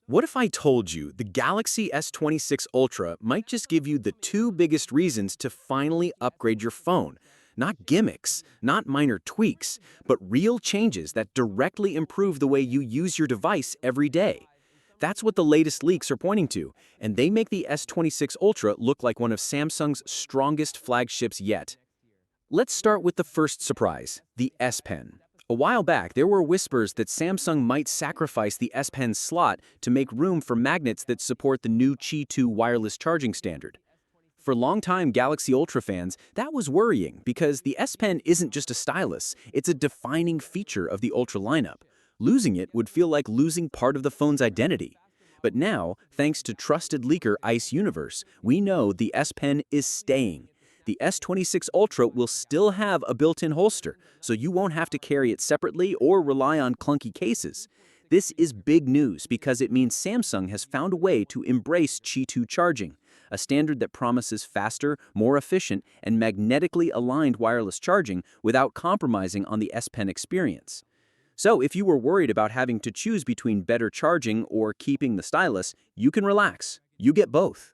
What if I told you the Galaxy S26 Ultra might just give you the two biggest reasons to finally upgrade your phone? Not gimmicks, not minor tweaks, but real changes that directly improve the way you use your device every day. That's what the latest leaks are pointing to, and they make the S26 Ultra look like one of Samsung's strongest flagships yet. Let's start with the first surprise, the S Pen. A while back, there were whispers that Samsung might sacrifice the S Pen slot to make room for magnets that support the new Qi 2 wireless charging standard. For longtime Galaxy Ultra fans, that was worrying because the S Pen isn't just a stylus, it's a defining feature of the Ultra lineup. Losing it would feel like losing part of the phone's identity. But now, thanks to trusted leaker Ice Universe, we know the S Pen is staying. The S26 Ultra will still have a built-in holster, so you won't have to carry it separately or rely on clunky cases. This is big news because it means Samsung has found a way to embrace Qi 2 charging, a standard that promises faster, more efficient, and magnetically aligned wireless charging without compromising on the S Pen experience. So if you were worried about having to choose between better charging or keeping the stylus, you can relax. You get both.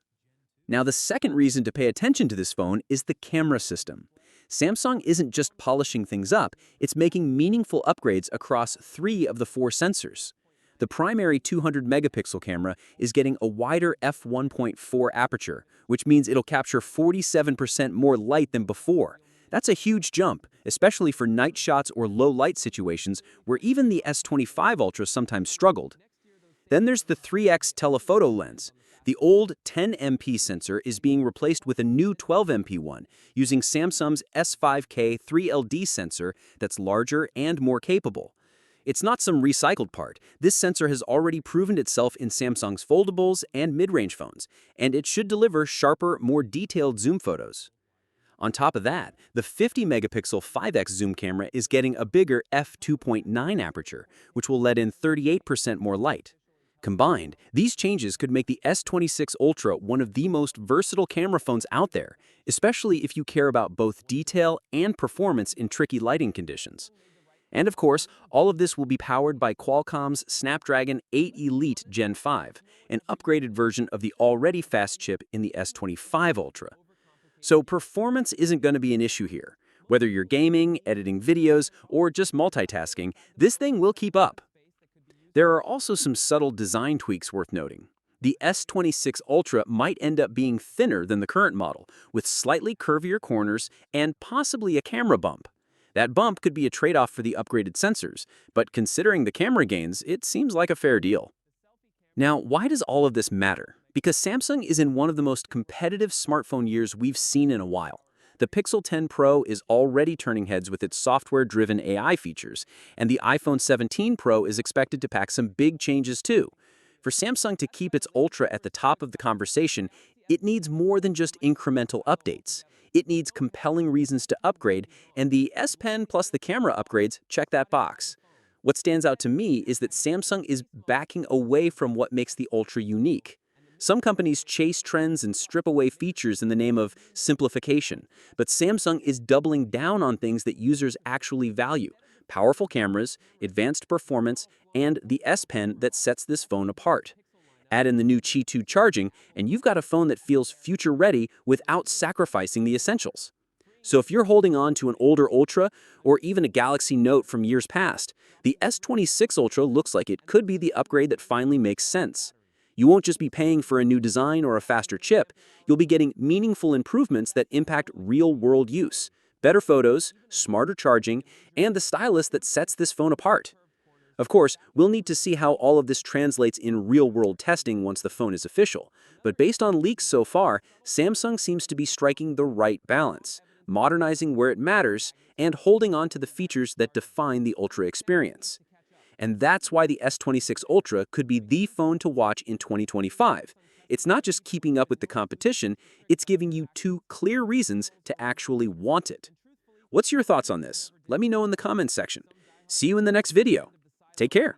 Now, the second reason to pay attention to this phone is the camera system. Samsung isn't just polishing things up, it's making meaningful upgrades across 3 of the 4 sensors. The primary 200-megapixel camera is getting a wider f1.4 aperture, which means it'll capture 47% more light than before. That's a huge jump, especially for night shots or low-light situations where even the S25 Ultra sometimes struggled. Then there's the 3x telephoto lens. The old 10MP sensor is being replaced with a new 12MP one, using Samsung's S5K 3LD sensor that's larger and more capable. It's not some recycled part. This sensor has already proven itself in Samsung's foldables and mid-range phones, and it should deliver sharper, more detailed zoom photos. On top of that, the 50-megapixel 5x zoom camera is getting a bigger f2.9 aperture, which will let in 38% more light. Combined, these changes could make the S26 Ultra one of the most versatile camera phones out there, especially if you care about both detail and performance in tricky lighting conditions. And of course, all of this will be powered by Qualcomm's Snapdragon 8 Elite Gen 5, an upgraded version of the already fast chip in the S25 Ultra. So performance isn't going to be an issue here. Whether you're gaming, editing videos, or just multitasking, this thing will keep up. There are also some subtle design tweaks worth noting. The S26 Ultra might end up being thinner than the current model, with slightly curvier corners and possibly a camera bump. That bump could be a trade-off for the upgraded sensors, but considering the camera gains, it seems like a fair deal. Now, why does all of this matter? Because Samsung is in one of the most competitive smartphone years we've seen in a while. The Pixel 10 Pro is already turning heads with its software-driven AI features, and the iPhone 17 Pro is expected to pack some big changes too. For Samsung to keep its Ultra at the top of the conversation, it needs more than just incremental updates. It needs compelling reasons to upgrade, and the S Pen plus the camera upgrades check that box. What stands out to me is that Samsung is backing away from what makes the Ultra unique. Some companies chase trends and strip away features in the name of simplification, but Samsung is doubling down on things that users actually value: powerful cameras, advanced performance, and the S Pen that sets this phone apart. Add in the new Qi 2 charging, and you've got a phone that feels future-ready without sacrificing the essentials. So if you're holding on to an older Ultra or even a Galaxy Note from years past, the S26 Ultra looks like it could be the upgrade that finally makes sense. You won't just be paying for a new design or a faster chip, you'll be getting meaningful improvements that impact real-world use, better photos, smarter charging, and the stylus that sets this phone apart. Of course, we'll need to see how all of this translates in real-world testing once the phone is official, but based on leaks so far, Samsung seems to be striking the right balance, modernizing where it matters, and holding on to the features that define the Ultra experience. And that's why the S26 Ultra could be the phone to watch in 2025. It's not just keeping up with the competition, it's giving you 2 clear reasons to actually want it. What's your thoughts on this? Let me know in the comments section. See you in the next video. Take care.